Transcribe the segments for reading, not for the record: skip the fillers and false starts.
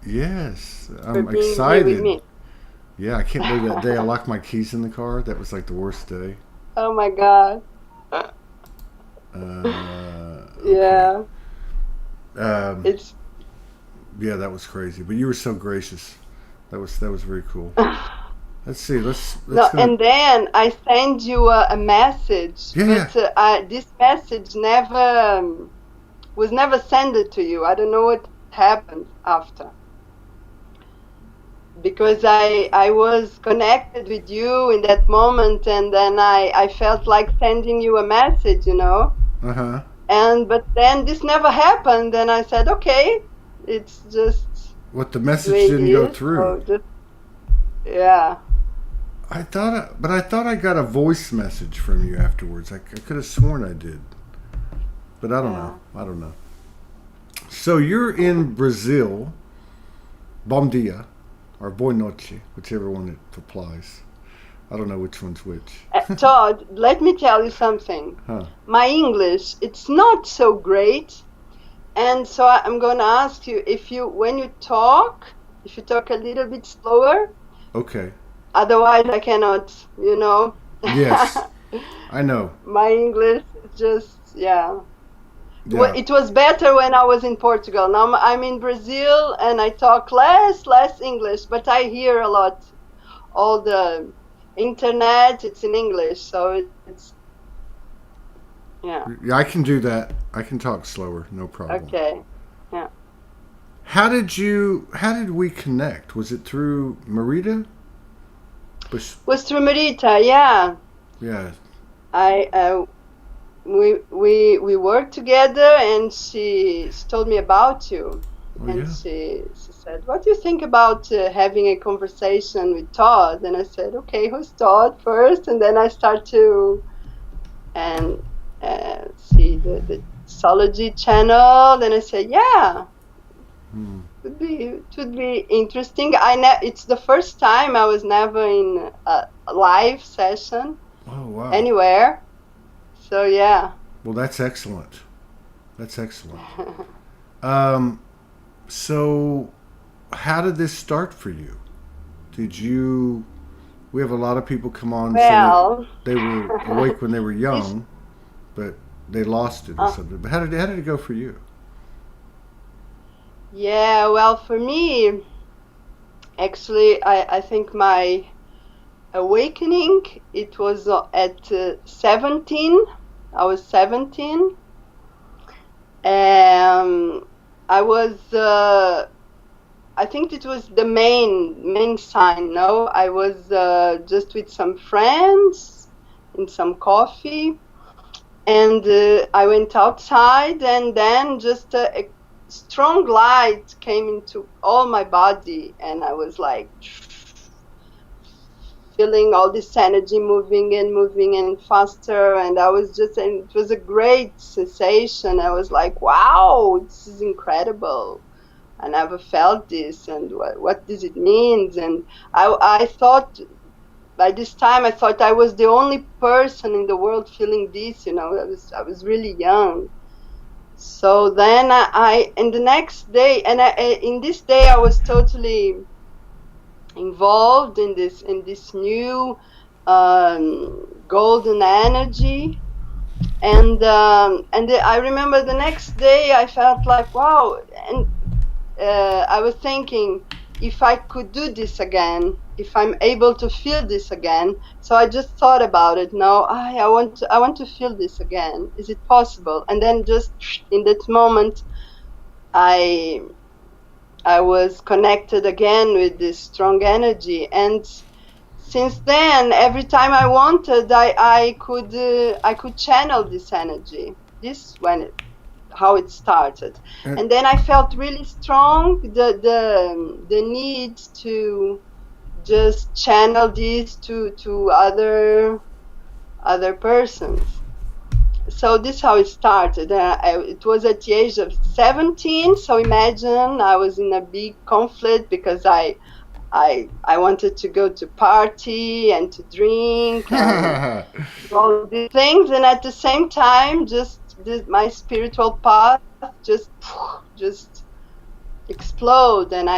Yes, for I'm being here with excited. me. Yeah, I can't believe that day I locked my keys in the car. That was like the worst day. Oh my God. Okay. Yeah, Um, it's yeah, that was crazy. But you were so gracious. That was very cool. Let's see. Let's no, gonna. and then I send you a message, Yeah, yeah. but this message never was never sent to you. I don't know what happened after because I was connected with you in that moment, and then I felt like sending you a message, you know. Uh huh. And but then this never happened, and I said, okay, it's just What the the message way it didn't go is. through. So just yeah. But I thought I got a voice message from you afterwards. I could have sworn I did, but I don't know. Yeah. I don't know. So you're in Brazil. Bom dia, or boa noite, whichever one it applies. I don't know which one's which. Todd, let me tell you something. Huh? My English, it's not so great, and so I'm going to ask you if you, when you talk, if you talk a little bit slower, Okay. otherwise I cannot, you know. Yes, I know. My English is just, yeah. Yeah. It was better when I was in Portugal. Now I'm in Brazil and I talk less English, but I hear a lot. All the internet, it's in English, so it's, yeah, Yeah, I can do that. I can talk slower, no problem. okay. Yeah. How did we connect? Was it through Marita? But Was through Merita, yeah. yeah. I we worked together, and she told me about you, Oh and yeah. she said, "What do you think about having a conversation with Todd?" And I said, "Okay, who's Todd first?" And then I start to and see the Soulogy channel, and I said, "Yeah, Hmm. it would be interesting." It's the first time I was never in a live session Oh wow. anywhere, so yeah. Well, that's excellent. That's excellent. Um. So, how did this start for you? Did you? We have a lot of people come on and say that Well, they were awake when they were this, young, but they lost it or uh, something. But how did it go for you? yeah, well, for me, actually, I think my awakening, it was at 17. I was 17. Um, I was, I think it was the main sign. No, I was just with some friends in some coffee, and I went outside, and then just a strong light came into all my body, and I was like feeling all this energy moving and faster, and I was just, and it was a great sensation. I was like, wow, this is incredible. I never felt this, and what does it mean? And I thought, by this time I thought I was the only person in the world feeling this, you know. I was really young. So then and the next day, and in this day I was totally involved in this new golden energy, and I remember the next day I felt like, wow. And I was thinking, if I could do this again, if I'm able to feel this again. So I just thought about it. No, I want to feel this again. Is it possible? And then just in that moment, I I was connected again with this strong energy. And since then, every time I wanted, I could channel this energy. This when how it started. And And then I felt really strong the need to just channel this to other persons. So this is how it started. It was at the age of 17. So imagine I was in a big conflict because I wanted to go to party and to drink and all these things, and at the same time, just my spiritual path just just explode, and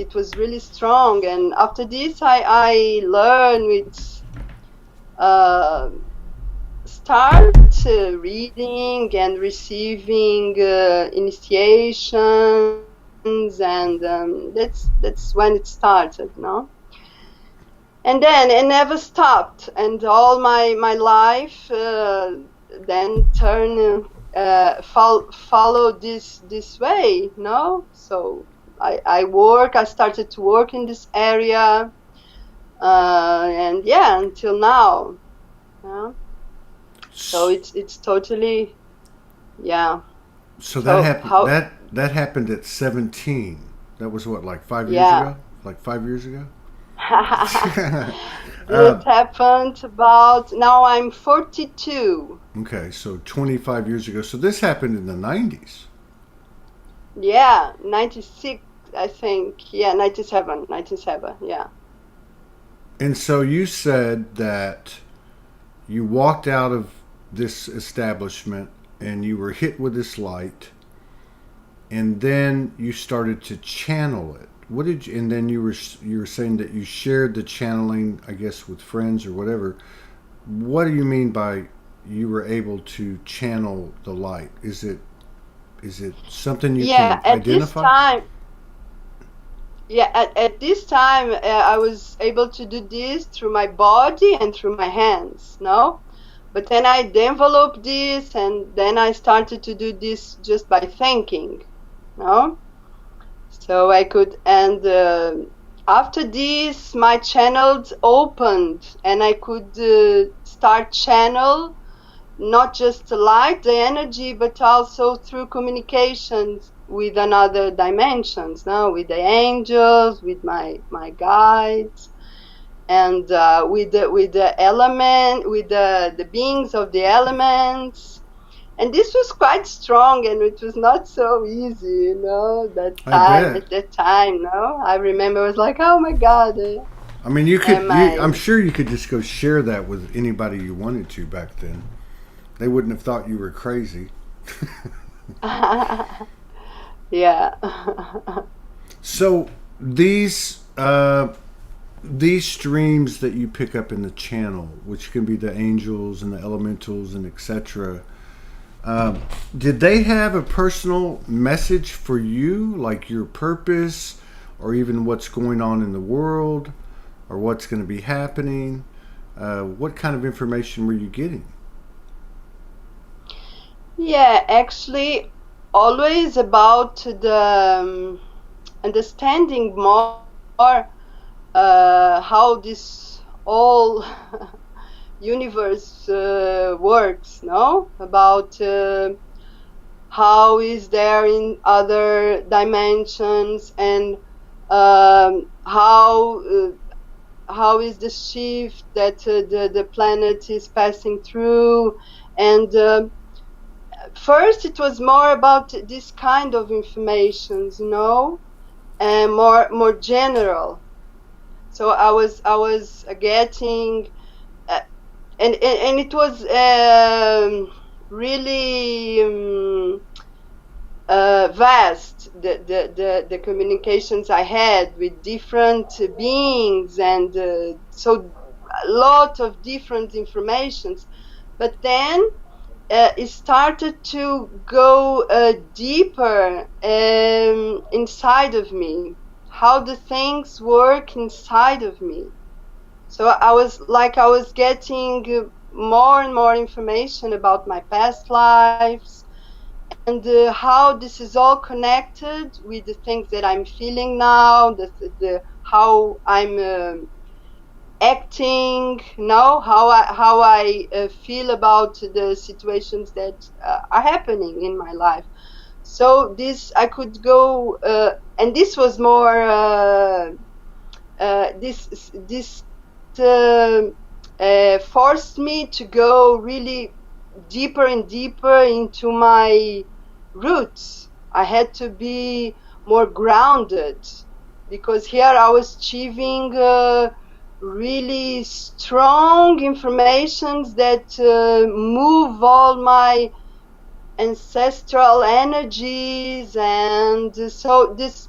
it was really strong. And after this, I learned with start reading and receiving initiations, and that's when it started, no? And then it never stopped, and all my life then follow this way, no? So I started to work in this area, and yeah, until now. Yeah. So it's totally, yeah. So that happened. That happened at 17. That was what, like 5 years ago? Like 5 years ago? It happened about, now I'm 42. Okay, so 25 years ago. So this happened in the 90s. Yeah, 96, I think. Yeah, 97, yeah. And so you said that you walked out of this establishment and you were hit with this light, and then you started to channel it. What did you? And then you were saying that you shared the channeling, I guess, with friends or whatever. What do you mean by you were able to channel the light? Is it something you can identify? At this time, I was able to do this through my body and through my hands, no? But then I developed this, and then I started to do this just by thinking, no? So I could, and after this, my channels opened, and I could start channel not just the light, the energy, but also through communications with another dimensions, no? With the angels, with my guides, and with the element, with the beings of the elements. And this was quite strong, and it was not so easy, you know, at that time, no? I remember it was like, oh my God. I mean, you could, I'm sure you could just go share that with anybody you wanted to back then. They wouldn't have thought you were crazy. Yeah. So these streams that you pick up in the channel, which can be the angels and the elementals and etc., did they have a personal message for you, like your purpose, or even what's going on in the world, or what's going to be happening? What kind of information were you getting? Yeah, actually, always about the understanding more how this all universe works, no? About how is there in other dimensions, and how is the shift that the planet is passing through. And first it was more about this kind of information, you know, and more general. So I was getting and it was really vast, the communications I had with different beings, and so a lot of different informations. But then it started to go deeper inside of me, how the things work inside of me. So I was getting more and more information about my past lives, and how this is all connected with the things that I'm feeling now, how I'm acting now, how I feel about the situations that are happening in my life. So this I could go, and this was more this forced me to go really deeper and deeper into my roots. I had to be more grounded, because here I was achieving really strong informations that move all my ancestral energies, and so this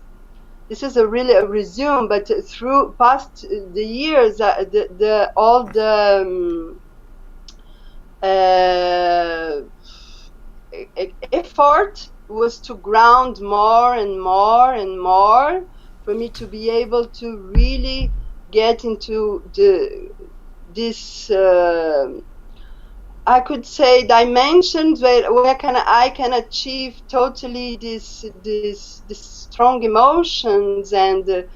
this is a really a resume, but through past the years, the all the effort was to ground more and more and more for me to be able to really get into this I could say dimensions where I can achieve totally this strong emotions and the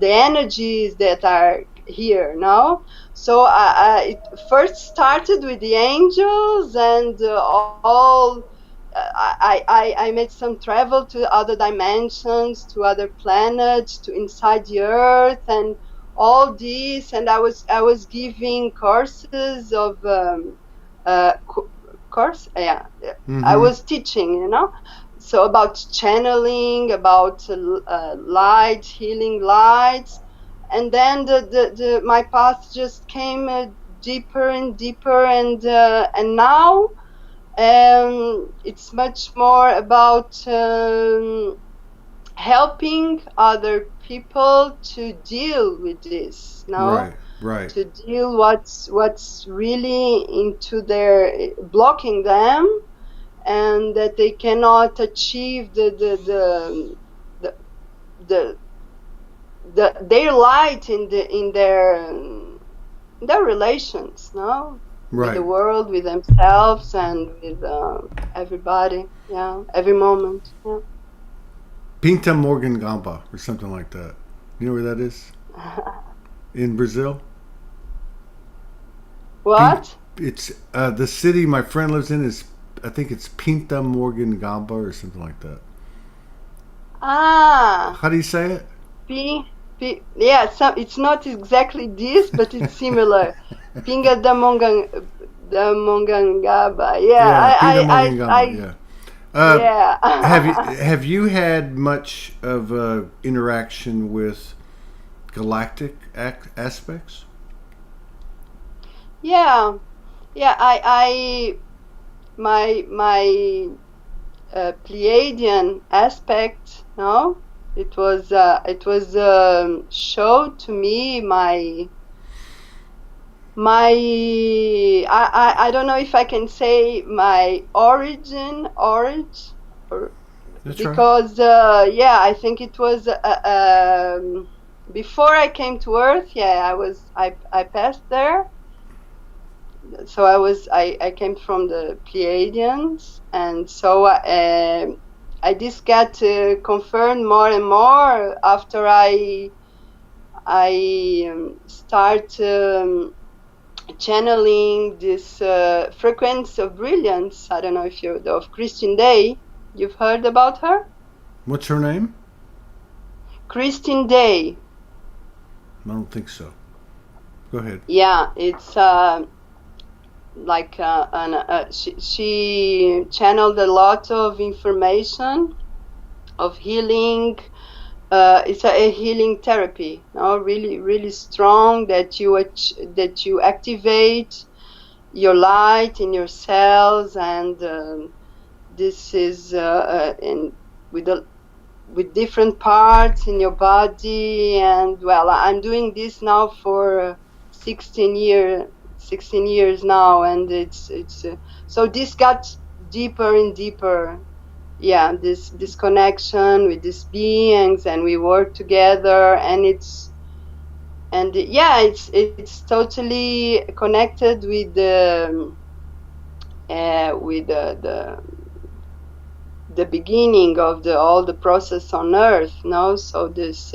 energies that are here now. So it first started with the angels and all. I made some travel to other dimensions, to other planets, to inside the earth, and all this. And I was giving courses of course, yeah. Mm-hmm. I was teaching, you know. So about channeling, about light, healing lights, and then my path just came deeper and deeper, and now it's much more about helping other people to deal with this. No, right. To deal what's really into their blocking them, and that they cannot achieve their light in their relations, no, with the world, with themselves, and with everybody. Yeah, every moment. Yeah. Pinta Morgan Gamba or something like that. You know where that is? In Brazil. What? It's the city my friend lives in is, I think it's Pinta Morgan Gamba or something like that. Ah. How do you say it? Yeah, it's not exactly this, but it's similar. Pinga da Mongangaba. Yeah, Pinta Mongangaba. Yeah. Have you had much of interaction with galactic aspects? Yeah. My Pleiadian aspect, no, it was showed to me I don't know if I can say my origin, because yeah, I think it was before I came to Earth. Yeah, I passed there. So I came from the Pleiadians, and so I just got confirmed more and more after I start channeling this frequency of brilliance. I don't know if you're of Christine Day. You've heard about her? What's her name? Christine Day. I don't think so. Go ahead. Yeah, it's like she channeled a lot of information of healing. It's a healing therapy, no? Really strong, that you activate your light in your cells, and this is with different parts in your body. And well, I'm doing this now for 16 years now, and it's so this got deeper and deeper. Yeah, this connection with these beings, and we work together, and it's totally connected with the beginning of all the process on Earth. No, so this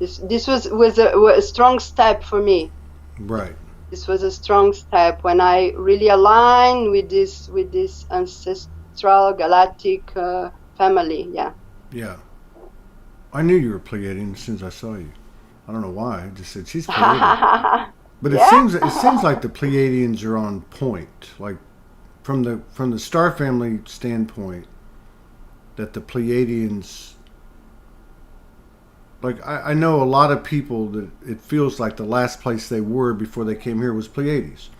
this was a strong step for me. Right. This was a strong step when I really aligned with this ancestral galactic family. Yeah. I knew you were Pleiadian as soon as I saw you. I don't know why. I just said she's Pleiadian. But it seems like the Pleiadians are on point. Like from the star family standpoint, that the Pleiadians, like I know a lot of people that it feels like the last place they were before they came here was Pleiades,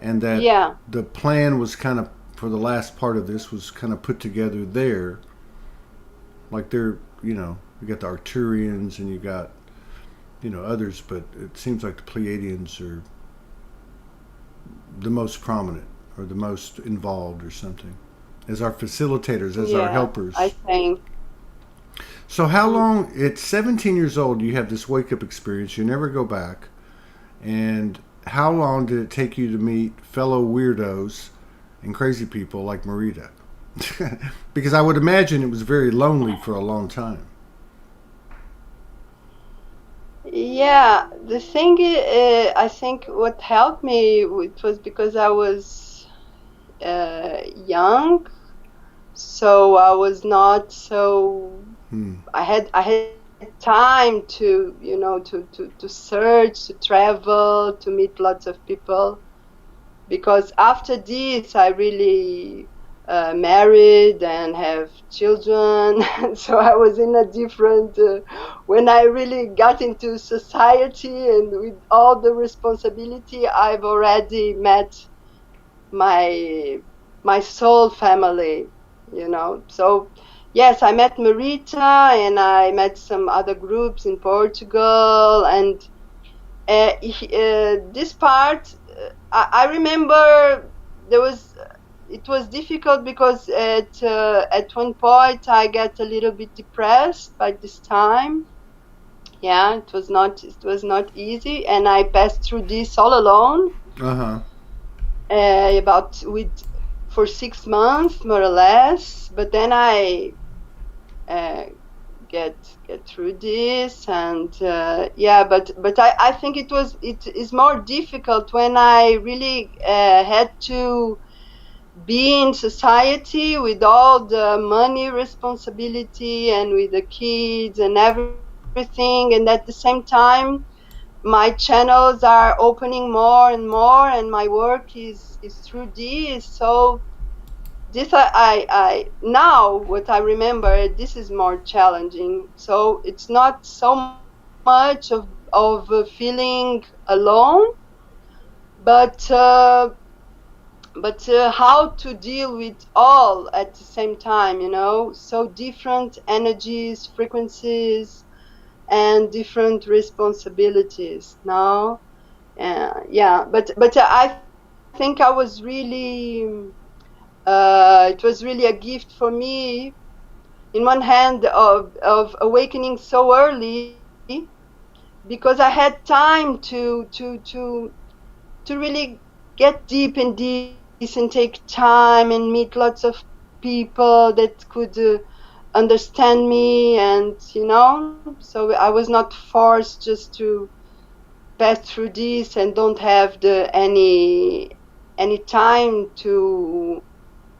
and that the plan was kind of, for the last part of this, was kind of put together there. Like they're, you got the Arcturians and you got, others, but it seems like the Pleiadians are the most prominent or the most involved or something as our facilitators, as our helpers. I think. So how long, at 17 years old, you have this wake-up experience, you never go back, and how long did it take you to meet fellow weirdos and crazy people like Marita? Because I would imagine it was very lonely for a long time. Yeah, the thing is, I think what helped me it was because I was young, so I was not so. I had time to to search, to travel, to meet lots of people. Because after this, I really married and have children. So I was in a different. When I really got into society and with all the responsibility, I've already met my soul family. So yes, I met Marita and I met some other groups in Portugal, and this part I remember it was difficult because at one point I got a little bit depressed by this time. Yeah, it was not easy, and I passed through this all alone. For 6 months more or less, but then I get through this, and but I think it is more difficult when I really had to be in society with all the money responsibility and with the kids and everything, and at the same time my channels are opening more and more, and my work is through this. So this I now what I remember, this is more challenging. So it's not so much of feeling alone, but how to deal with all at the same time, so different energies, frequencies, and different responsibilities now. But I think I was really it was really a gift for me, in one hand, of awakening so early, because I had time to really get deep in this and take time and meet lots of people that could understand me, and so I was not forced just to pass through this and don't have any time to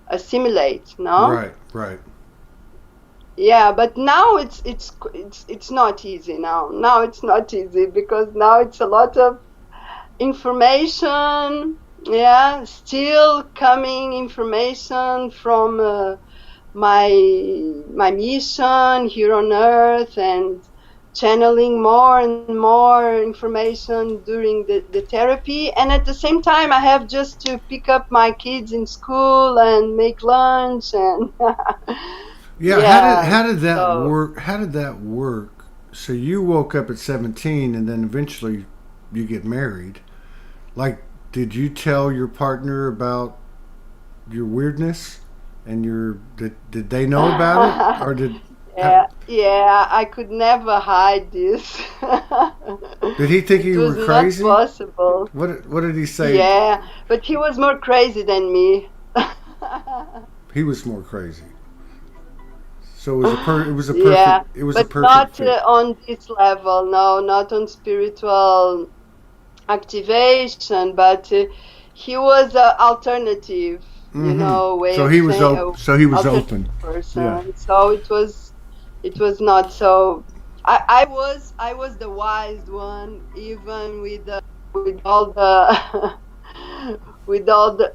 assimilate. No, right. Yeah, but now it's not easy. Now it's not easy, because now it's a lot of information. Yeah, still coming information from my mission here on Earth, and channeling more and more information during the therapy. And at the same time, I have just to pick up my kids in school and make lunch and How did that work? How did that work? So you woke up at 17 and then eventually you get married. Like, did you tell your partner about your weirdness and did they know about it, or did I could never hide this. Did he think you were crazy? It was not possible. What did he say? Yeah, but he was more crazy than me. He was more crazy. So it was a perfect not fit. On this level. No, not on spiritual activation, but he was an alternative. Way. So he was open. Person. Yeah. So it was not so. I was the wise one, even with all the with all the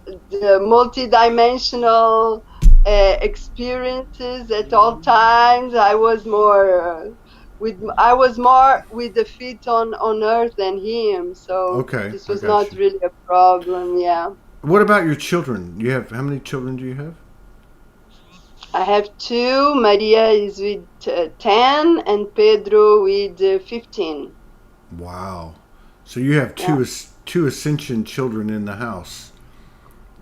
multidimensional experiences at all times. I was more with the feet on Earth than him. So this was not really a problem. Yeah. What about your children? How many children do you have? I have two. Maria is with 10 and Pedro with 15. Wow. So you have two Ascension children in the house.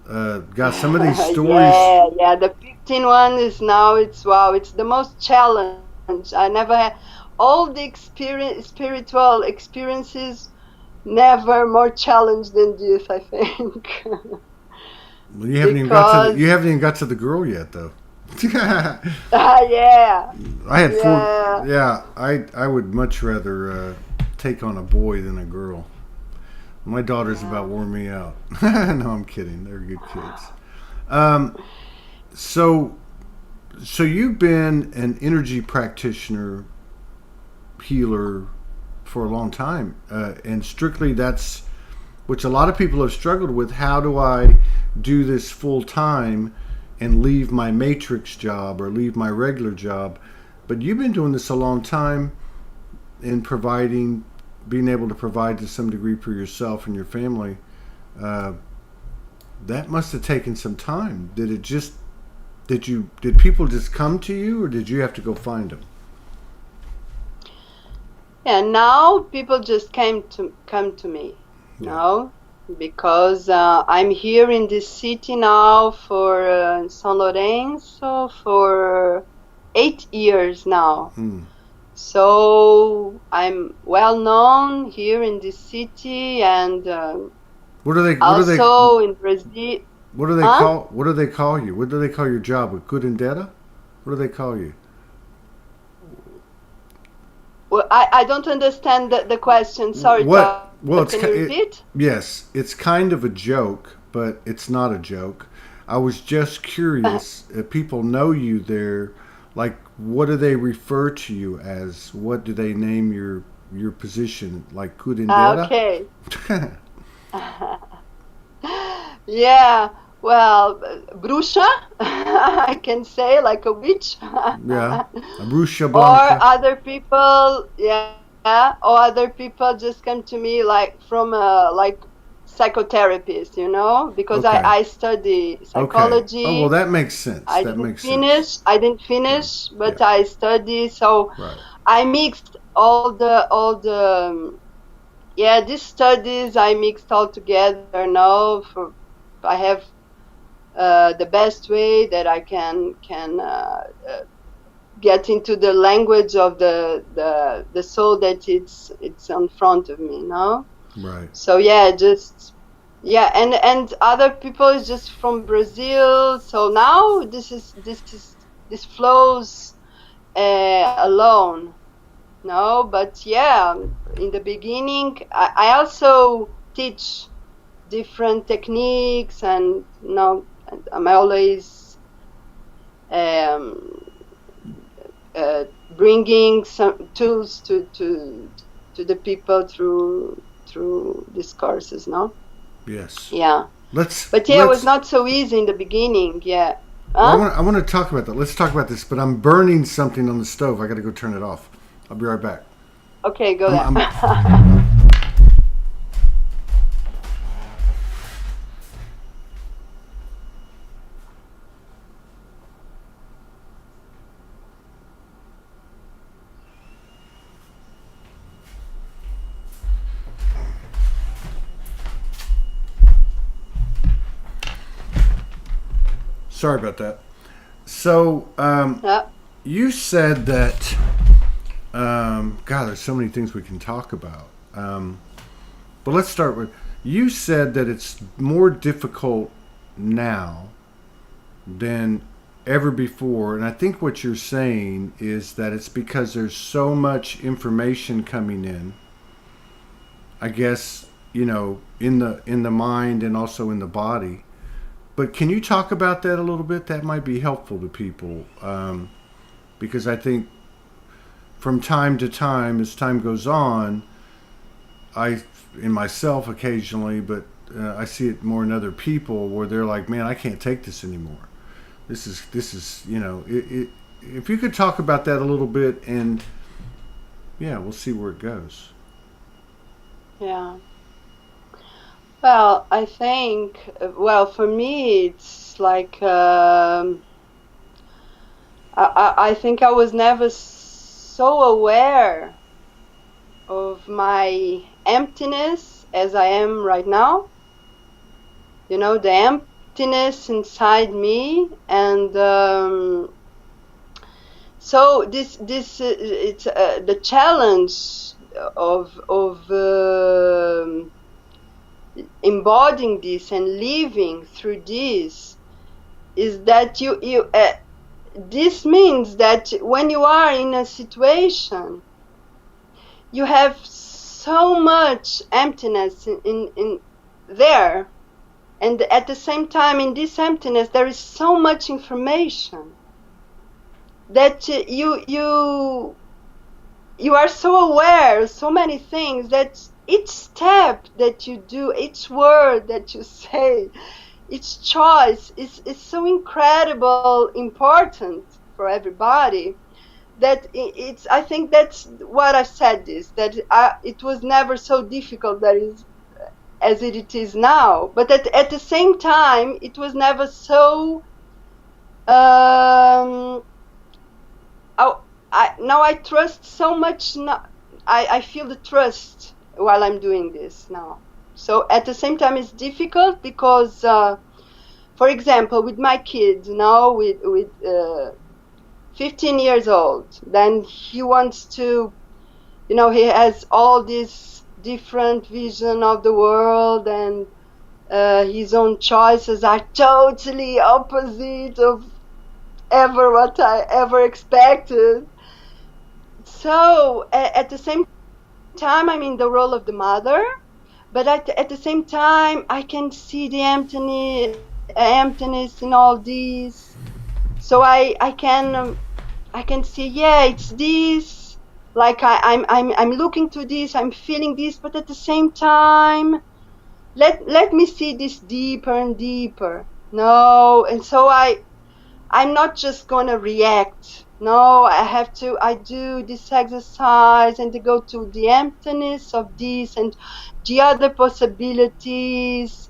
Got some of these stories. Yeah. The 15 one is now, it's the most challenge. I never had all the spiritual experiences, never more challenged than this, I think. Well, you haven't even got to the girl yet, though. Yeah. I had four. Yeah. Yeah, I would much rather take on a boy than a girl. My daughters about wore me out. No, I'm kidding. They're good kids. So you've been an energy practitioner, healer for a long time, and strictly that's which a lot of people have struggled with. How do I do this full time and leave my matrix job or leave my regular job? But you've been doing this a long time in being able to provide to some degree for yourself and your family. That must have taken some time. Did people just come to you, or did you have to go find them? Yeah, now people just come to me. No, because I'm here in this city now for San Lorenzo for 8 years now. So I'm well known here in this city, and also in Brazil. What do they call you? What do they call your job? With Curandera? What do they call you? Well, I don't understand the question. Sorry, Todd. Well, can you repeat? Yes, it's kind of a joke, but it's not a joke. I was just curious if people know you there. Like, what do they refer to you as? What do they name your position? Like Curandera? Okay. Yeah. Well, bruxa, I can say, like a witch. Yeah, a bruxa blanca. Or other people, or other people just come to me like from like psychotherapist, because I study psychology. Okay. Oh, well, that makes sense. I didn't finish, but I study. So I mixed all the these studies I mixed all together now. I have the best way that I can get into the language of the soul that it's in front of me, no? Right. So and other people is just from Brazil. So now this flows alone, no? But in the beginning, I also teach different techniques, and I'm always bringing some tools to the people through these courses, no? Yes. Yeah. It was not so easy in the beginning. Yeah. Huh? Well, I want to talk about that. Let's talk about this. But I'm burning something on the stove. I got to go turn it off. I'll be right back. Okay, go there. Sorry about that. So, you said that, God, there's so many things we can talk about. But let's start with, you said that it's more difficult now than ever before. And I think what you're saying is that it's because there's so much information coming in, I guess, in the mind and also in the body. But can you talk about that a little bit? That might be helpful to people, because I think from time to time, as time goes on, in myself occasionally, but I see it more in other people where they're like, man, I can't take this anymore. This is if you could talk about that a little bit, and we'll see where it goes. Yeah. Well, I think, for me, it's like I think I was never so aware of my emptiness as I am right now. You know, the emptiness inside me, and so this it's the challenge of embodying this and living through this is that this means that when you are in a situation, you have so much emptiness in there, and at the same time, in this emptiness, there is so much information that you are so aware of so many things that each step that you do, each word that you say, each choice is so incredible important for everybody that it's, I think that's what I said, this, that it was never so difficult as it is now, but at the same time it was never so now I trust so much. I feel the trust while I'm doing this now. So at the same time, it's difficult because, for example, with my kids now, with 15 years old, then he wants to, you know, he has all this different vision of the world, and his own choices are totally opposite of what I ever expected. So at the same time, I'm in the role of the mother, but at the same time, I can see the emptiness in all these. So I can see, yeah, it's this. Like I'm looking to this, I'm feeling this, but at the same time, let me see this deeper and deeper. No, and so I'm not just gonna react. No, I do this exercise and to go to the emptiness of this and the other possibilities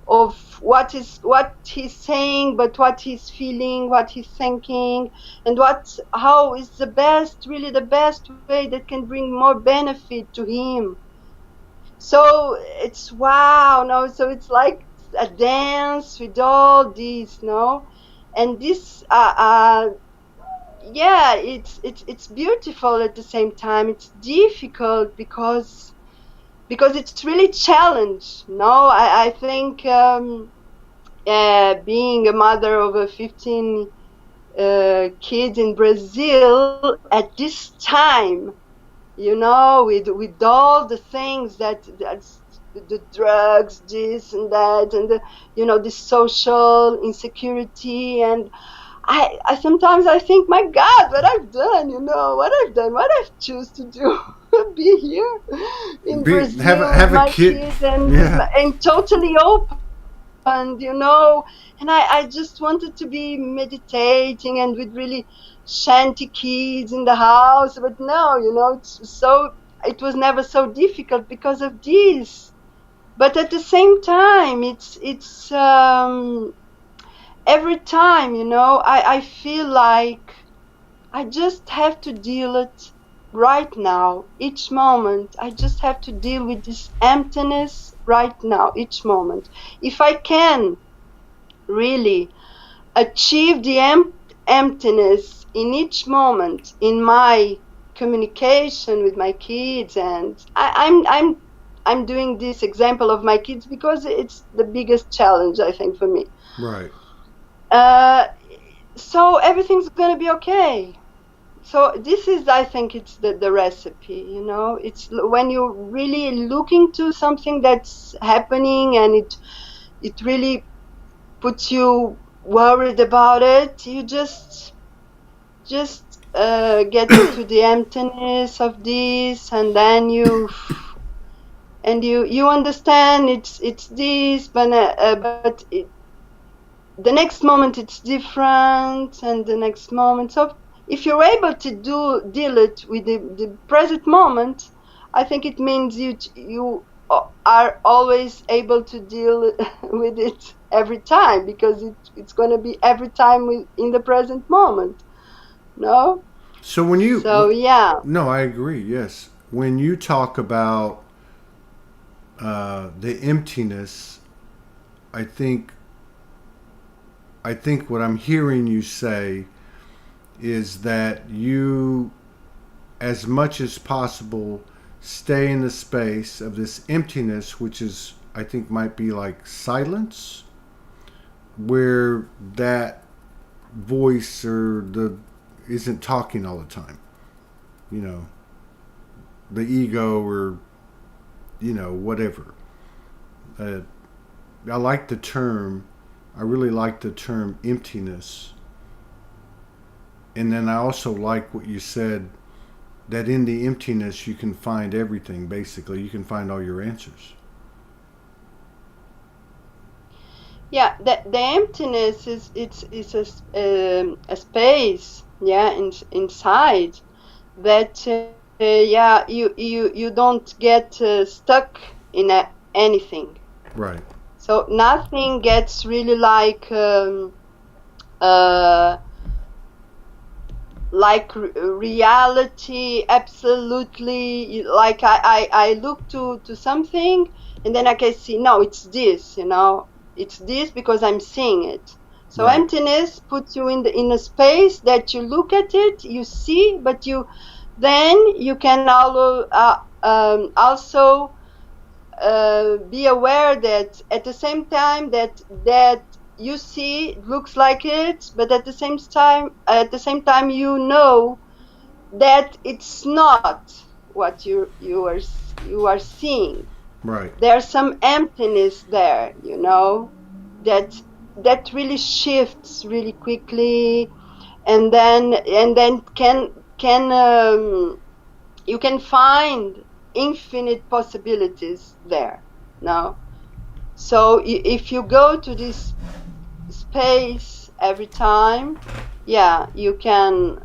of what he's saying, but what he's feeling, what he's thinking, and how is really the best way that can bring more benefit to him. So it's wow, no, so it's like a dance with all these, no? And this yeah, it's beautiful at the same time. It's difficult because it's really challenge. No, I think being a mother of 15 kids in Brazil at this time, you know, with all the things that's the drugs, this and that, and the, you know, the social insecurity, and I sometimes I think, my God, what I've done, you know, what I've choose to do, be here in Brazil have with my a kid, kids yeah. and totally open, you know, and I just wanted to be meditating and with really shanty kids in the house, but no, you know, it was never so difficult because of this. But at the same time, it's every time, you know, I feel like I just have to deal it right now, each moment. I just have to deal with this emptiness right now, each moment. If I can really achieve the emptiness in each moment in my communication with my kids, and I'm doing this example of my kids because it's the biggest challenge, I think, for me. Right. So everything's gonna be okay. So this is, I think, it's the recipe, you know. It's when you really look into something that's happening and it really puts you worried about it, you just get into the emptiness of this, and then you understand it's this, but the next moment it's different, and the next moment. So if you're able to deal it with the present moment, I think it means you are always able to deal with it every time, because it's going to be every time in the present moment. No. So when you, So yeah. no, I agree. Yes, when you talk about the emptiness, I think what I'm hearing you say is that you, as much as possible, stay in the space of this emptiness, which is, I think, might be like silence, where that voice or the isn't talking all the time. You know, the ego or whatever. Uh, I like the term. I really like the term emptiness. And then I also like what you said, that in the emptiness you can find everything. Basically, you can find all your answers. Yeah, the emptiness is a space, yeah, inside that yeah, you don't get stuck in anything. Right. So nothing gets really uh, like reality, absolutely. Like I look to something and then I can see, no, it's this, it's this because I'm seeing it. So Right. Emptiness puts you in a space that you look at it, you see, but then you can also be aware that at the same time that you see looks like it, but at the same time you know that it's not what you are seeing. Right. There's some emptiness there, that really shifts really quickly, and then can you can find infinite possibilities there. Now, so if you go to this space every time, yeah, you can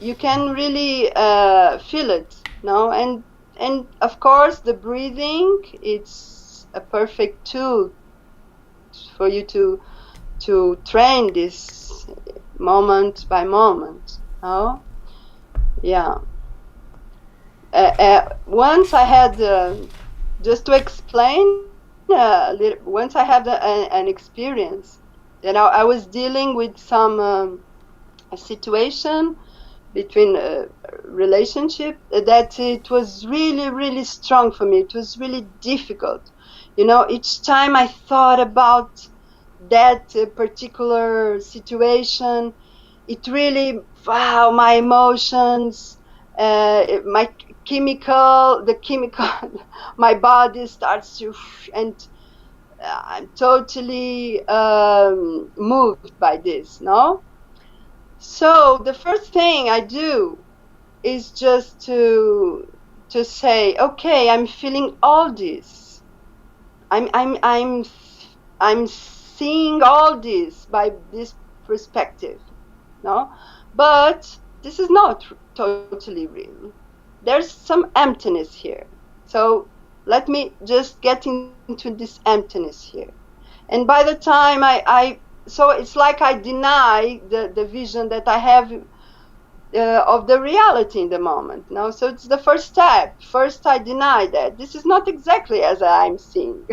really feel it. No, and of course the breathing, it's a perfect tool for you to train this moment by moment. No, yeah. Once I had, just to explain, once I had an experience, I was dealing with some a situation between a relationship that it was really, really strong for me. It was really difficult. Each time I thought about that particular situation, it really, wow, my emotions, my chemical, my body starts to, and I'm totally moved by this, no? So the first thing I do is just to say, okay, I'm feeling all this. I'm seeing all this by this perspective, no? But this is not totally real. There's some emptiness here. So let me just get into this emptiness here. And by the time so it's like I deny the vision that I have of the reality in the moment. No, so it's the first step. First, I deny that this is not exactly as I'm seeing.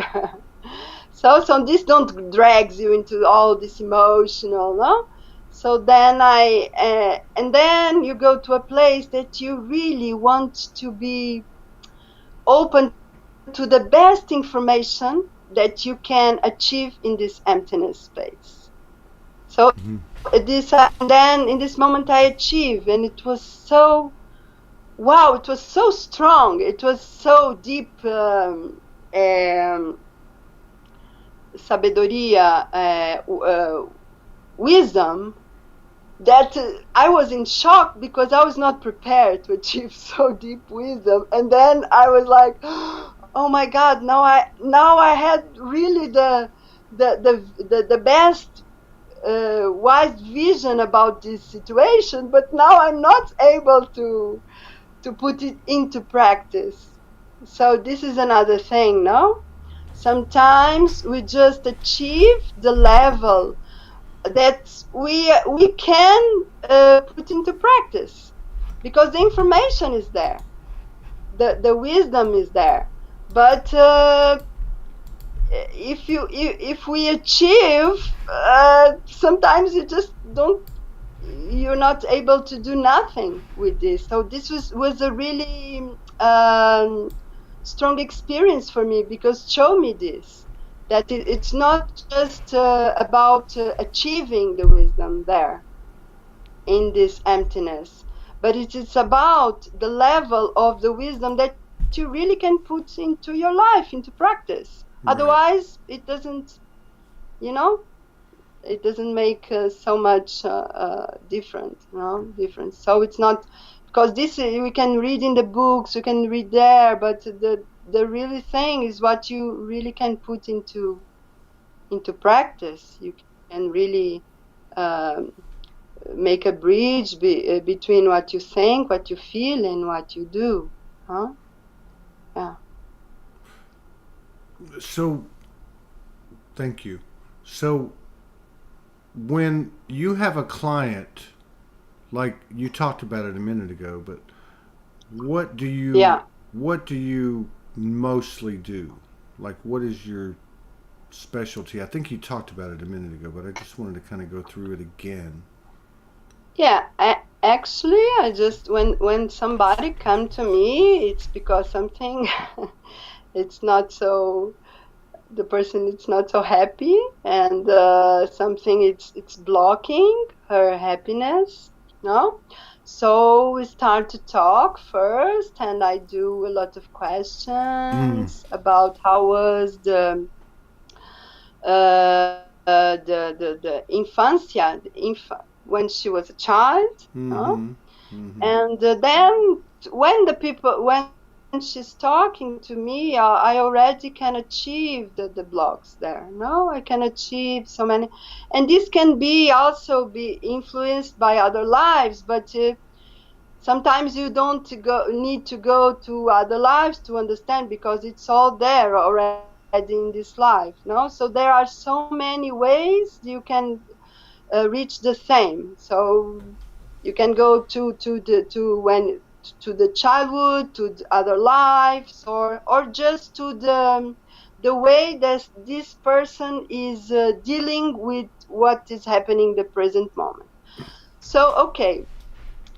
So this don't drags you into all this emotional, no. So then and then you go to a place that you really want to be open to the best information that you can achieve in this emptiness space. So this, and then in this moment I achieve, and it was so, wow, it was so strong, it was so deep, sabedoria, wisdom, that I was in shock because I was not prepared to achieve so deep wisdom. And then I was like, oh my God, now I had really the best wise vision about this situation, but now I'm not able to put it into practice. So this is another thing, no? Sometimes we just achieve the level that we can put into practice, because the information is there, the wisdom is there, but if we achieve, sometimes you're not able to do nothing with this. So this was a really strong experience for me, because show me this, that it's not just about achieving the wisdom there in this emptiness, but it is about the level of the wisdom that you really can put into your life, into practice. Right. Otherwise, it doesn't, it doesn't make so much difference. So it's not, because this we can read in the books, we can read there, but the really thing is what you really can put into practice. You can really make a bridge between what you think, what you feel, and what you do. Yeah. So, thank you. So, when you have a client, like you talked about it a minute ago, but what do you mostly do? Like, what is your specialty? I think you talked about it a minute ago, but I just wanted to kind of go through it again. Yeah, actually, I just when somebody come to me, it's because something it's not so, the person is not so happy, and something it's blocking her happiness. No, so we start to talk first, and I do a lot of questions about how was the infancia, when she was a child. And then when she's talking to me, I already can achieve the blocks there. I can achieve so many, and this can also be influenced by other lives, but sometimes you don't need to go to other lives to understand, because it's all there already in this life. So there are so many ways you can reach the same. So you can go to the childhood, to the other lives, or just to the way that this person is dealing with what is happening in the present moment. So okay,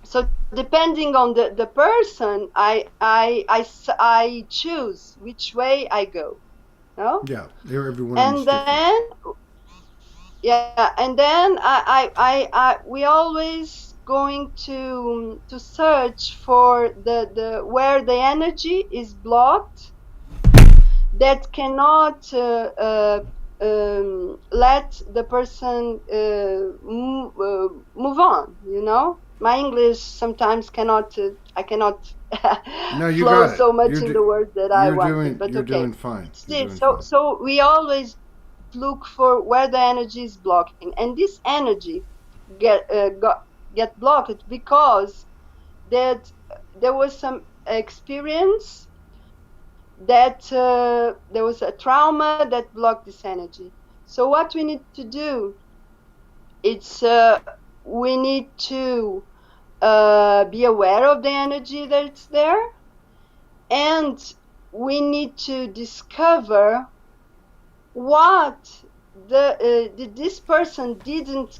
so depending on the person, I choose which way I go. Yeah, everyone. And then and then we always going to search for the where the energy is blocked, that cannot let the person move on. My English sometimes cannot. I cannot No, you flow got it. so much in the words that I wanted. But you're okay, doing fine. so we always look for where the energy is blocking, and this energy get blocked because that there was some experience, that there was a trauma that blocked this energy. So what we need to do, it's we need to be aware of the energy that's there, and we need to discover what this person didn't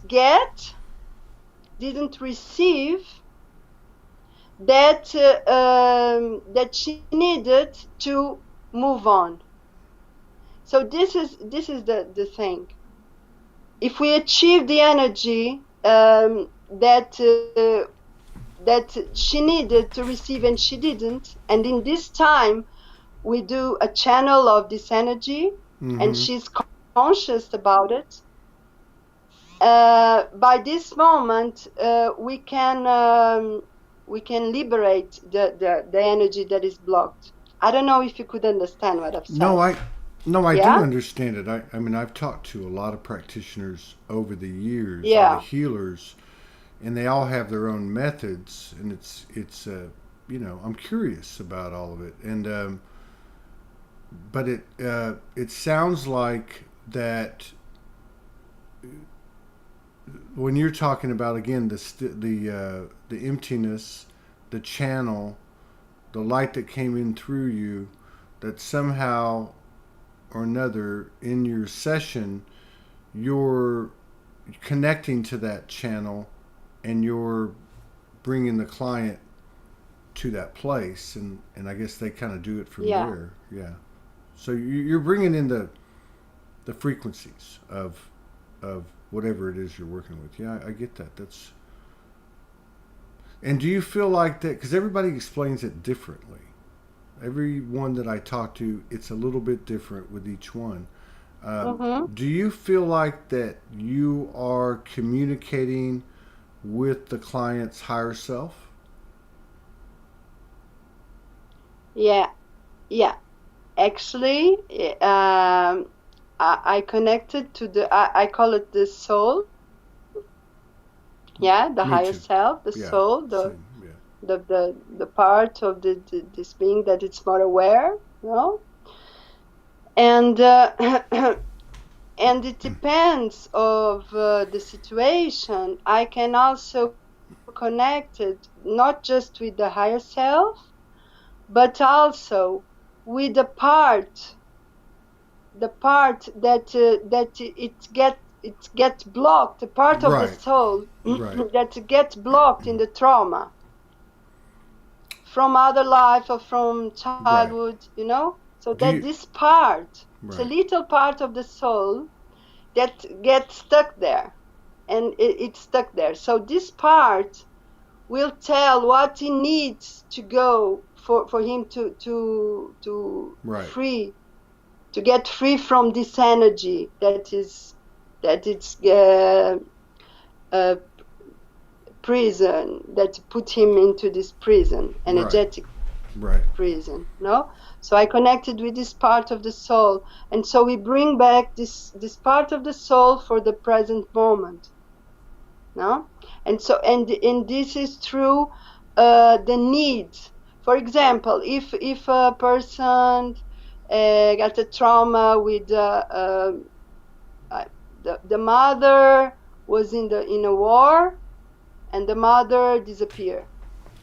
receive, that she needed to move on. So this is the thing. If we achieve the energy that she needed to receive and she didn't, and in this time we do a channel of this energy, and she's conscious about it, by this moment we can liberate the energy that is blocked. I don't know if you could understand what I've said. No, I do understand it. I mean, I've talked to a lot of practitioners over the years, a lot of healers, and they all have their own methods, and it's I'm curious about all of it, and but it sounds like that when you're talking about again the emptiness, the channel, the light that came in through you, that somehow or another in your session you're connecting to that channel and you're bringing the client to that place, and I guess they kind of do it from there. Yeah. So you're bringing in the frequencies of whatever it is you're working with. Yeah, I get that. And do you feel like that? Because everybody explains it differently. Everyone that I talk to, it's a little bit different with each one. Do you feel like that you are communicating with the client's higher self? Yeah, yeah. Actually, I connected to I call it the soul. Yeah, the higher self, the soul, the part of this being that it's more aware, you know? And and it depends of the situation. I can also connect it not just with the higher self, but also with the part that it gets blocked, the part of the soul that gets blocked in the trauma from other life or from childhood, you know. So that this part, it's a little part of the soul that gets stuck there, and it's stuck there. So this part will tell what he needs to go for him to free, to get free from this energy that it's a prison, that put him into this prison, energetic prison, no? So I connected with this part of the soul, and so we bring back this part of the soul for the present moment, no? And so and this is through the needs. For example, if a person got a trauma with the mother was in a war, and the mother disappeared,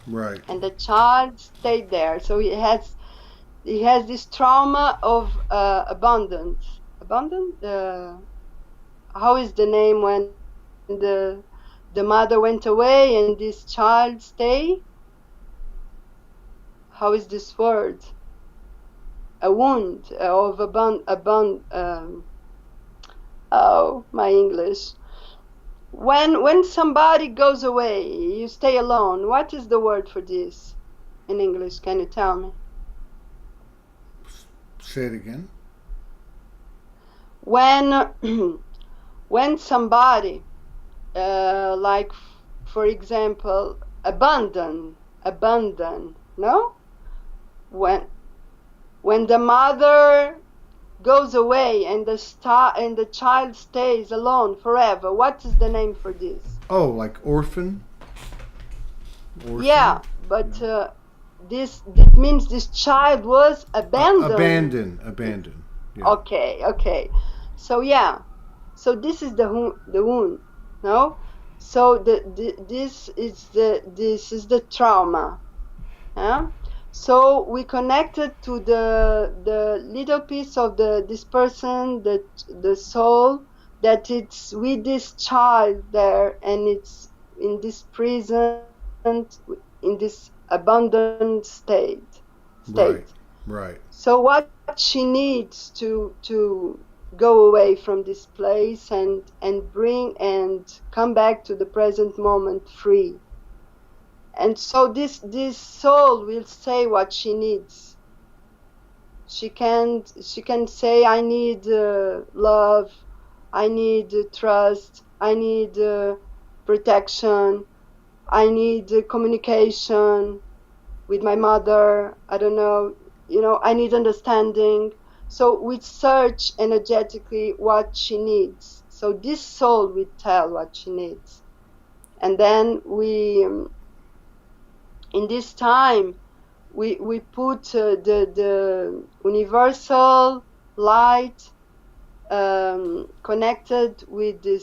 and the child stayed there. So he has this trauma of abundance. How is the name when the mother went away and this child stayed? How is this word? A wound of oh, my English. When somebody goes away, you stay alone. What is the word for this in English? Can you tell me? Say it again. When somebody, like for example, abandon, no? When the mother goes away and the child stays alone forever, what is the name for this? Oh, like orphan? Yeah, but this means this child was abandoned. Abandoned. Yeah. Okay. So yeah, so this is the wound, no? So this is the trauma, yeah? So we connected to the little piece of this person, the soul, that it's with this child there, and it's in this prison, in this abandoned state. Right. So what she needs to go away from this place and bring and come back to the present moment free. And so this soul will say what she needs. She can say, I need love, I need trust, I need protection, I need communication with my mother, I don't know, I need understanding. So we search energetically what she needs. So this soul will tell what she needs. And then in this time, we put the universal light connected with the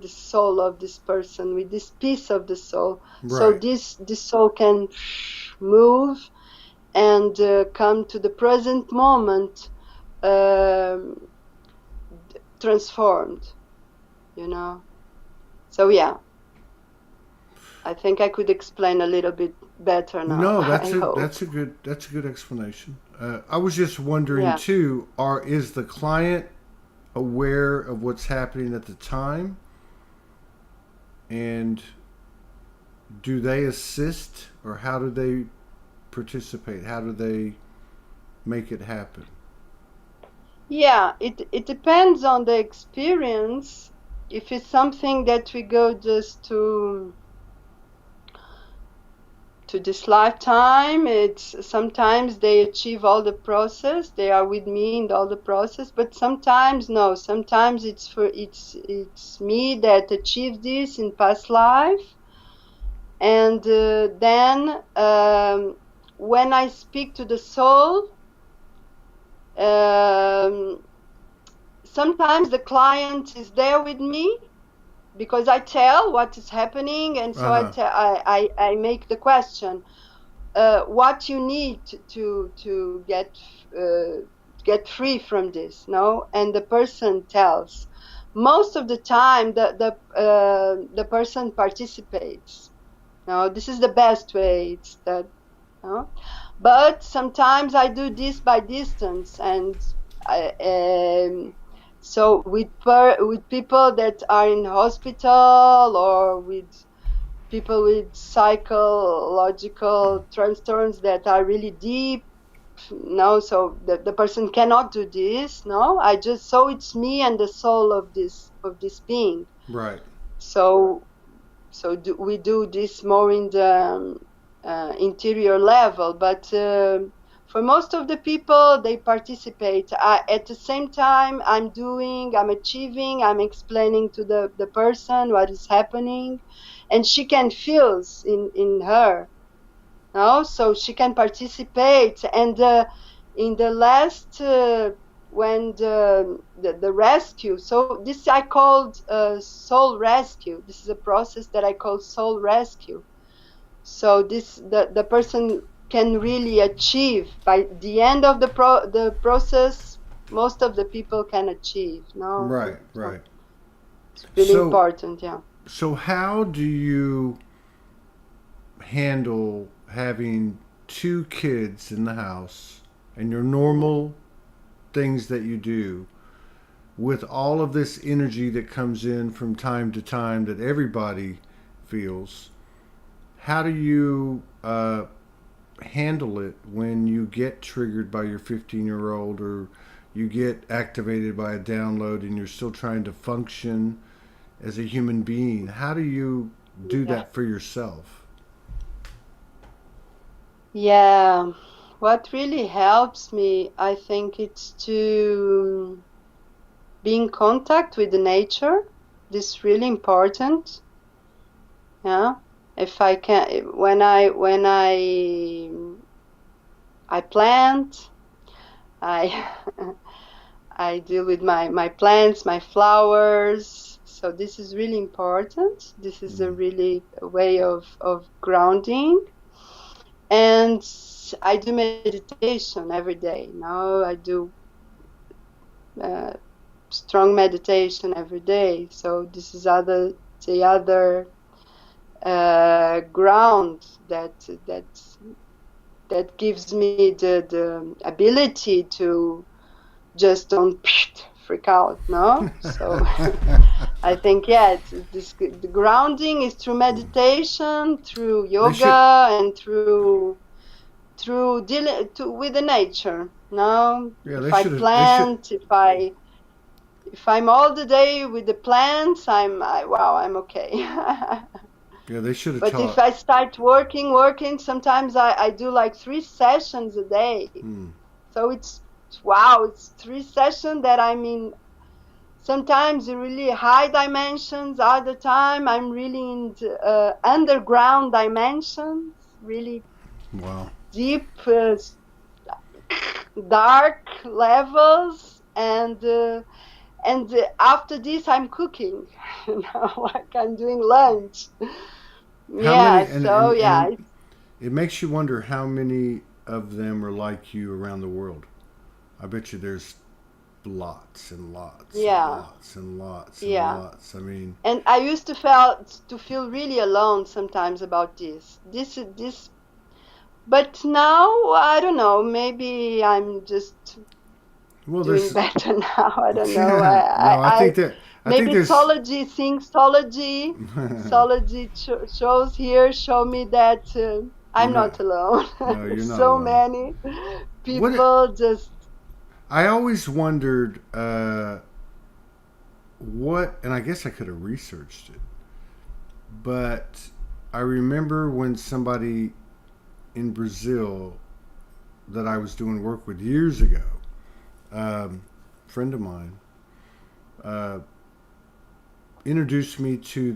soul of this person, with this piece of the soul. Right. So this soul can move and come to the present moment, transformed, you know. So yeah, I think I could explain a little bit better now. No, that's a good explanation. I was just wondering too, is the client aware of what's happening at the time, and do they assist, or how do they participate? How do they make it happen? Yeah, it depends on the experience. If it's something that we go just to this lifetime, it's sometimes they achieve all the process, they are with me in all the process, but sometimes no, sometimes it's me that achieved this in past life. And then when I speak to the soul, sometimes the client is there with me, because I tell what is happening, and so I make the question, what you need to get free from this, no? And the person tells. Most of the time, the person participates. No, this is the best way. It's that, no? But sometimes I do this by distance, and so with people that are in hospital, or with people with psychological transtorns that are really deep, no, so the person cannot do this, no. So it's me and the soul of this being. Right. So we do this more in the interior level, but for most of the people, they participate. At the same time, I'm achieving, I'm explaining to the person what is happening, and she can feel in her, no? So she can participate. And in the last, when the rescue, so this I called soul rescue. This is a process that I call soul rescue. So the person can really achieve by the end of the process. Most of the people can achieve, no? Right. It's really important, yeah. So how do you handle having 2 kids in the house and your normal things that you do, with all of this energy that comes in from time to time that everybody feels? How do you handle it when you get triggered by your 15-year-old, or you get activated by a download and you're still trying to function as a human being? How do you do that for yourself? Yeah, what really helps me, I think, it's to be in contact with the nature. This is really important. Yeah. If I can, when I plant, I I deal with my plants, my flowers. So this is really important. This is a really way of grounding. And I do meditation every day. Now I do strong meditation every day. So this is the other ground that gives me the ability to just don't freak out, no? So I think, the grounding is through meditation, through yoga, and through dealing with the nature, no? If I plant, if I'm all the day with the plants, I'm okay. Yeah, they should have taught. But if I start working, sometimes I do like 3 sessions a day. So it's 3 sessions that I'm in. Sometimes really high dimensions. Other time I'm really in underground dimensions, really deep, dark levels, and and after this I'm cooking. Like I'm doing lunch. How many? Yeah, so yeah, And it makes you wonder how many of them are like you around the world. I bet you there's lots and lots and yeah, lots and lots and yeah. lots. I mean, And I used to feel really alone sometimes about this. But now I don't know. Maybe I'm just well, doing there's better now. I don't know. yeah. No, I think Maybe there's Soulogy things. Soulogy shows here show me that you're I'm not. not alone. No, you're not So alone. many What people just. I always wondered, and I guess I could have researched it, but I remember when somebody in Brazil that I was doing work with years ago, friend of mine, uh, introduced me to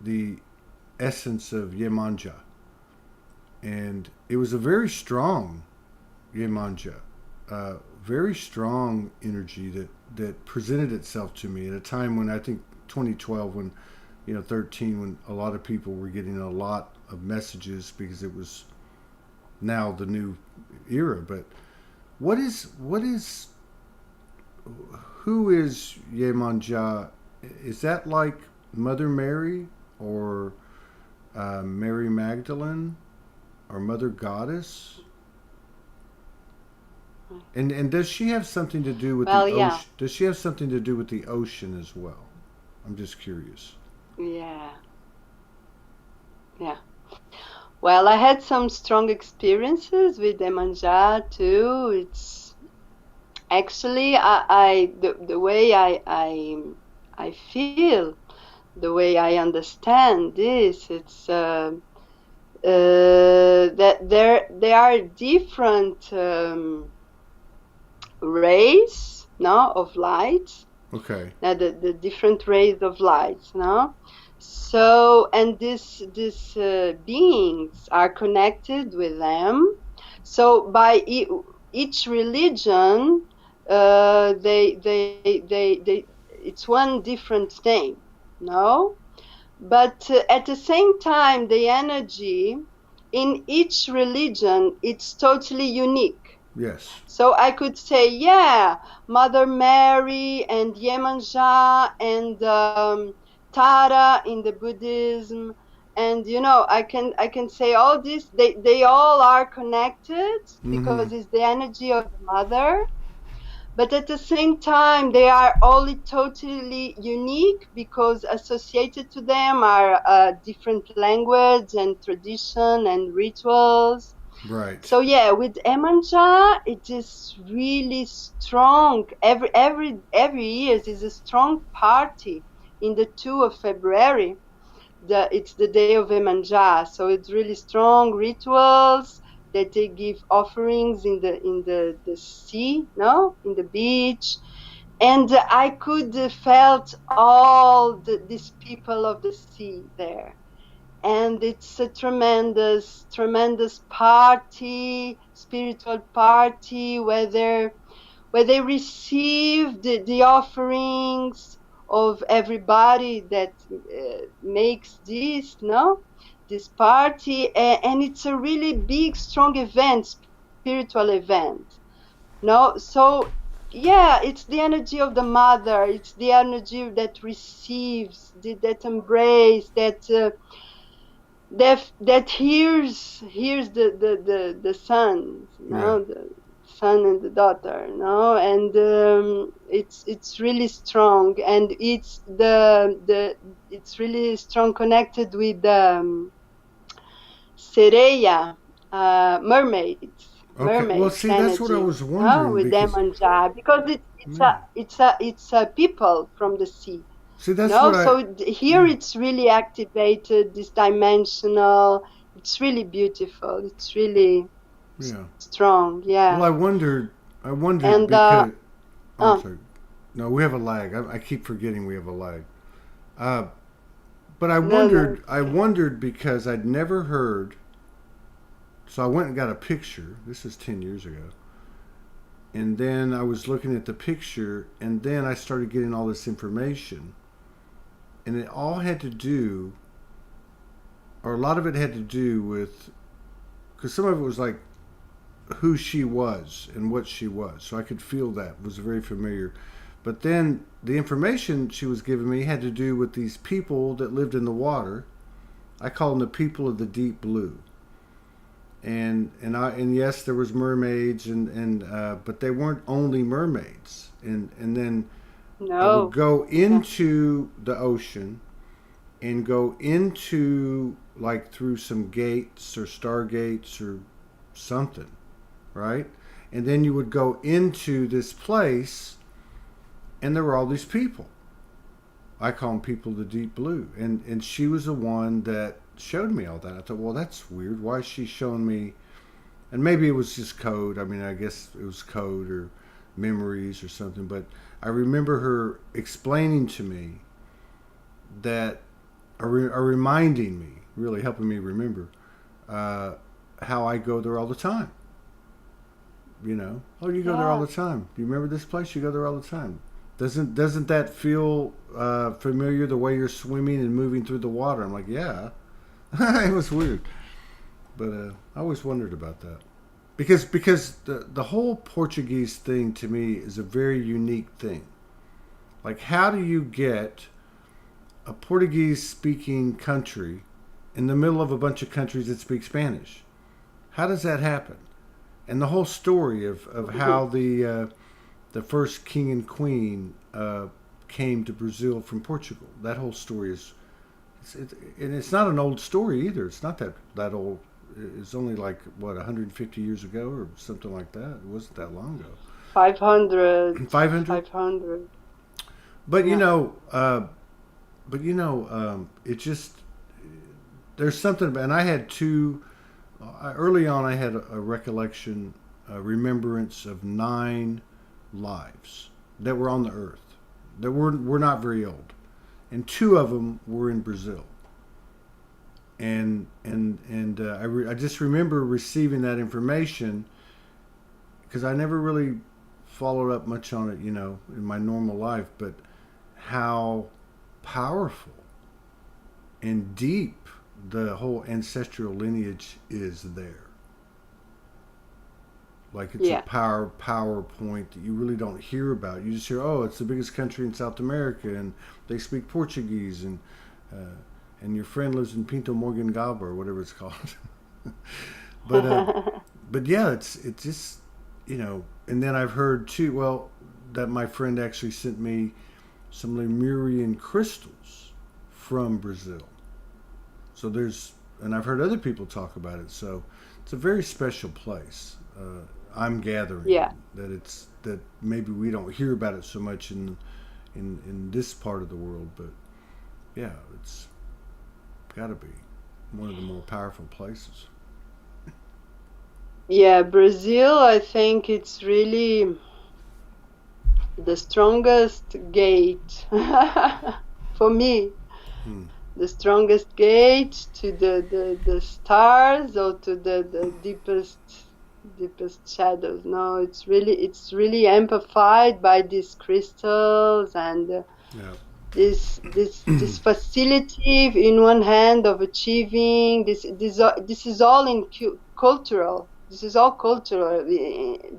the essence of Yemanja, and it was a very strong Yemanja, very strong energy that presented itself to me at a time when I think 2012, when 13, when a lot of people were getting a lot of messages because it was now the new era. But what is who is Yemanja? Is that like Mother Mary or Mary Magdalene or Mother Goddess? And does she have something to do with Well, the yeah, ocean? Does she have something to do with the ocean as well? I'm just curious. yeah, yeah. Well, I had some strong experiences with Emanja too. It's actually the way I feel, the way I understand this. It's that there are different rays, no, of light. Okay. Now the different rays of light, no. So and this beings are connected with them. So by each religion, they it's one different name, no. But at the same time, the energy in each religion it's totally unique. Yes. So I could say, yeah, Mother Mary and Yemanja and Tara in the Buddhism, and I can say all this. They all are connected Mm-hmm. because it's the energy of the mother. But at the same time, they are all totally unique because associated to them are different language and tradition and rituals. Right. So yeah, with Emanja, it is really strong. Every year is a strong party in the 2 of February. It's the day of Emanja, so it's really strong rituals that they give offerings in the sea, no, in the beach, and I could felt all these people of the sea there, and it's a tremendous party, spiritual party, where they receive the offerings of everybody that makes this party, and it's a really big strong event, spiritual event, no. So yeah, it's the energy of the mother, it's the energy that receives, that embrace, that hears the son, Yeah. the son and the daughter, and it's really strong, and it's really strong connected with Sereia, Okay. Well, mermaids see, that's what I energy, was wondering with because Demanja, because man, it's a people from the sea. see, that's No, what I. so here Yeah. it's really activated, this dimensional. It's really beautiful. It's really Yeah. strong. Well, Yeah. I wondered And because. Oh, I'm uh, sorry. No, we have a lag. I keep forgetting we have a lag. Uh, but no, no. I wondered because I'd never heard. So I went and got a picture. This is 10 years ago. And then I was looking at the picture, and then I started getting all this information. And it all had to do, or a lot of it had to do with, because some of it was like who she was and what she was. So I could feel that. It was very familiar. But then the information she was giving me had to do with these people that lived in the water. I call them the people of the deep blue. And yes, there was mermaids but they weren't only mermaids. And then I would go into the ocean and go into like through some gates or stargates or something, right? And then you would go into this place, and there were all these people. I call them people of the deep blue, and she was the one that showed me all that. I thought, well, that's weird. Why is she showing me? And maybe it was just code. I mean, I guess it was code or memories or something. But I remember her explaining to me that, or reminding me, really helping me remember how I go there all the time. You know, oh, you go there all the time. Do you remember this place? You go there all the time. Doesn't that feel familiar? The way you're swimming and moving through the water. I'm like, yeah. It was weird, but I always wondered about that because the whole Portuguese thing to me is a very unique thing. Like, how do you get a Portuguese speaking country in the middle of a bunch of countries that speak Spanish? How does that happen? And the whole story of how the first king and queen came to Brazil from Portugal. That whole story is, and it's not an old story either. It's not that old. It's only like, what, 150 years ago or something like that. It wasn't that long ago. 500. 500? 500. But it just, there's something, and I had early on I had a recollection, a remembrance of 9 lives that were on the earth that were not very old, and 2 of them were in Brazil. And I just remember receiving that information because I never really followed up much on it, in my normal life, but how powerful and deep the whole ancestral lineage is there. Like, it's a power point that you really don't hear about. You just hear, oh, it's the biggest country in South America, and they speak Portuguese, and your friend lives in Pinto Morgengaba or whatever it's called. But yeah, it's just, and then I've heard too, well, that my friend actually sent me some Lemurian crystals from Brazil. So and I've heard other people talk about it. So it's a very special place. I'm gathering that maybe we don't hear about it so much in this part of the world, but yeah, it's got to be one of the more powerful places. Yeah, Brazil, I think it's really the strongest gate for me. The strongest gate to the stars, or to the deepest shadows. No, it's really amplified by these crystals and this facility in one hand of achieving this is all cultural. This is all cultural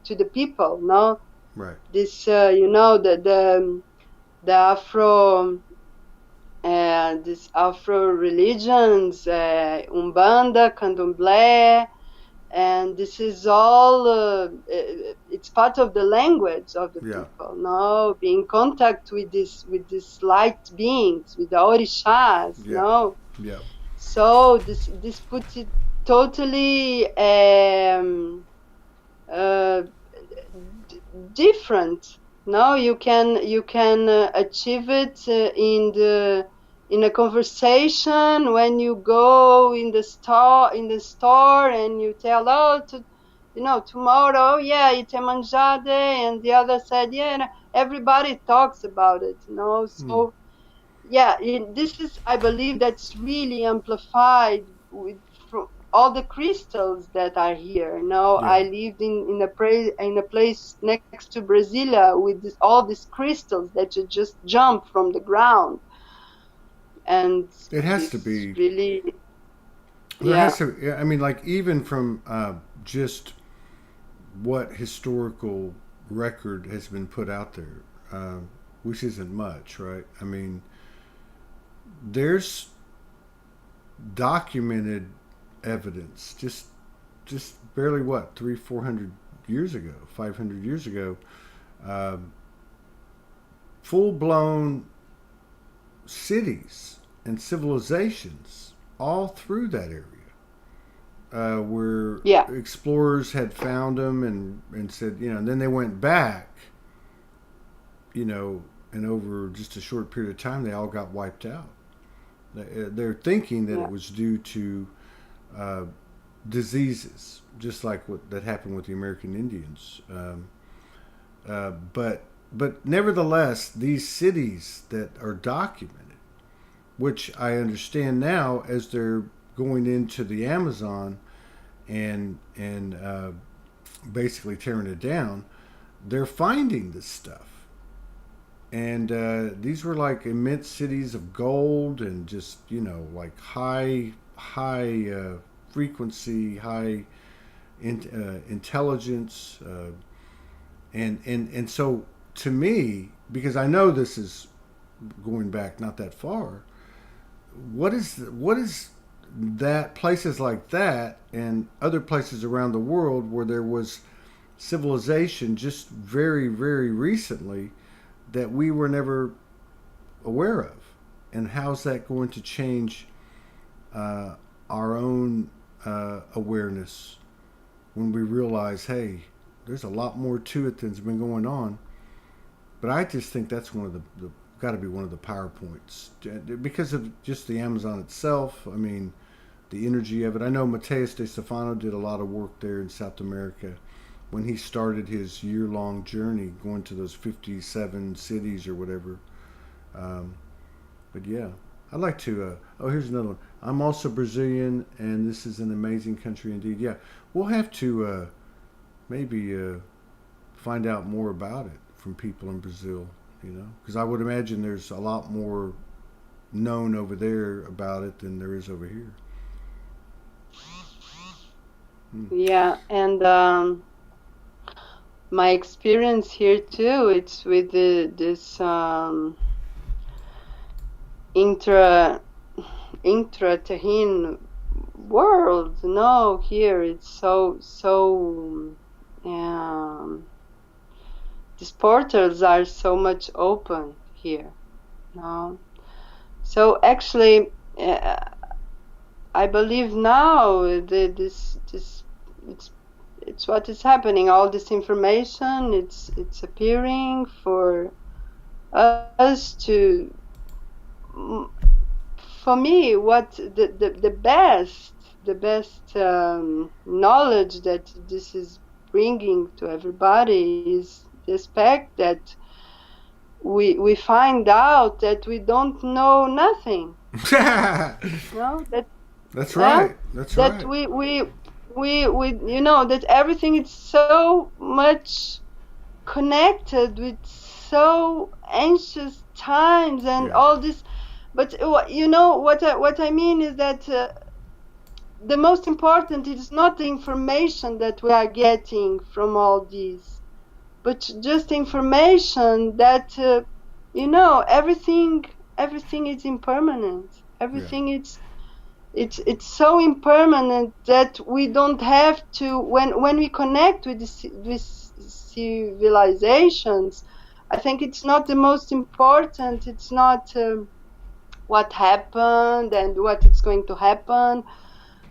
to the people. No, right. This the Afro. These Afro religions, Umbanda, Candomblé, and this is all, it's part of the language of the people, no? Be in contact with these light beings, with the Orishas, no? Yeah. So this puts it totally different. No, you can achieve it in a conversation when you go in the store and you tell, tomorrow, Itemanjade, and the other said, everybody talks about it, so this is, I believe, that's really amplified all the crystals that are here. No, Yeah. I lived in a place next to Brasilia with all these crystals that you just jump from the ground, and It has to it's be. really, There yeah, has to. I mean, like even from just what historical record has been put out there, which isn't much, right? I mean, there's documented evidence, just barely what 300-400 years ago, 500 years ago, um, full blown cities and civilizations all through that area. Where yeah, explorers had found them and said, and then they went back, and over just a short period of time, they all got wiped out. They're thinking that yeah, it was due to uh, diseases, just like what that happened with the American Indians. But nevertheless, these cities that are documented, which I understand now as they're going into the Amazon and basically tearing it down, they're finding this stuff. And these were like immense cities of gold and just like high frequency, high intelligence, and so to me, because I know this is going back not that far, what is that places like that and other places around the world where there was civilization just very very recently that we were never aware of, and how's that going to change our own awareness when we realize, hey, there's a lot more to it than's been going on. But I just think that's one of the got to be one of the PowerPoints because of just the Amazon itself. I mean, the energy of it. I know Mateus de Stefano did a lot of work there in South America when he started his year-long journey going to those 57 cities or whatever. Um, but yeah, I'd like to. Oh, here's another one. I'm also Brazilian, and this is an amazing country indeed. Yeah, we'll have to maybe find out more about it from people in Brazil. Because I would imagine there's a lot more known over there about it than there is over here. Hmm. yeah, and my experience here too. It's with this intraterrene world. No, here it's so these portals are so much open here. No, so actually, I believe now this it's what is happening. All this information, it's appearing for us to. For me, what the best knowledge that this is bringing to everybody is the aspect that we find out that we don't know nothing. No, That's right. That's right. That we that everything is so much connected with so anxious times and all this. But what I mean is that the most important is not the information that we are getting from all these, but just information that everything is impermanent. Everything it's so impermanent that we don't have to when we connect with these civilizations. I think it's not the most important. It's not what happened and what is going to happen,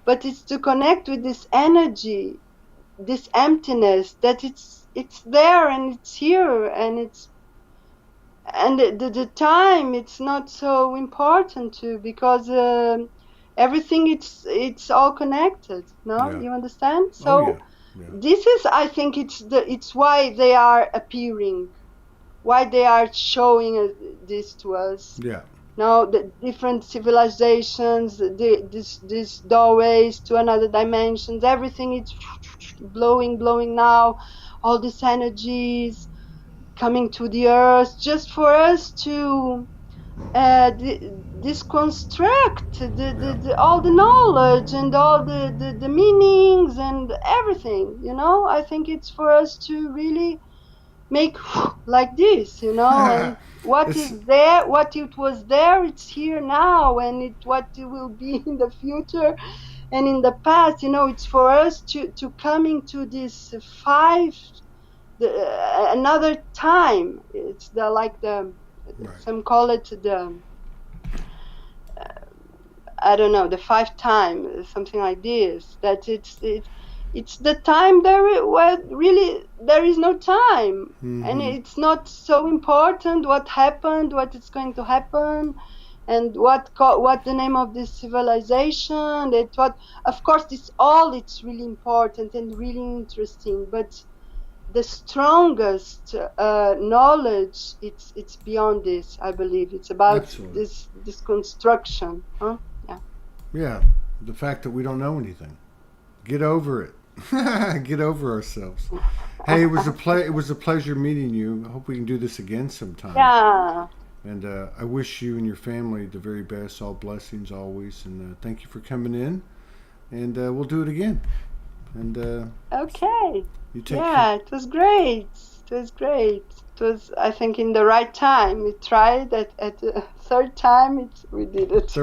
but it's to connect with this energy, this emptiness that it's there and it's here and the time it's not so important too, because everything it's all connected. You understand? So this is, I think it's why they are appearing, why they are showing this to us. Yeah. Now the different civilizations, these doorways to another dimensions, everything is blowing now, all these energies coming to the earth, just for us to disconstruct all the knowledge and all the meanings and everything, you know. I think it's for us to really make like this, you know, and what It's- is there, what it was there, it's here now, and what it will be in the future and in the past, you know. It's for us to come into this another time. It's Right. some call it I don't know, the 5 time, something like this. That it's the time where really there is no time, and it's not so important what happened, what is going to happen, and what the name of this civilization. That what, of course, it's really important and really interesting, but the strongest knowledge, it's beyond this. I believe it's about Absolutely. this construction, huh? Yeah, the fact that we don't know anything. Get over it. Get over ourselves. Hey, it was a pleasure meeting you. I hope we can do this again sometime. Yeah. And I wish you and your family the very best. All blessings always. And thank you for coming in. And we'll do it again. And Okay. you take Yeah, care. it was great. It was great. It was, I think, in the right time. We tried at the third time. We did it.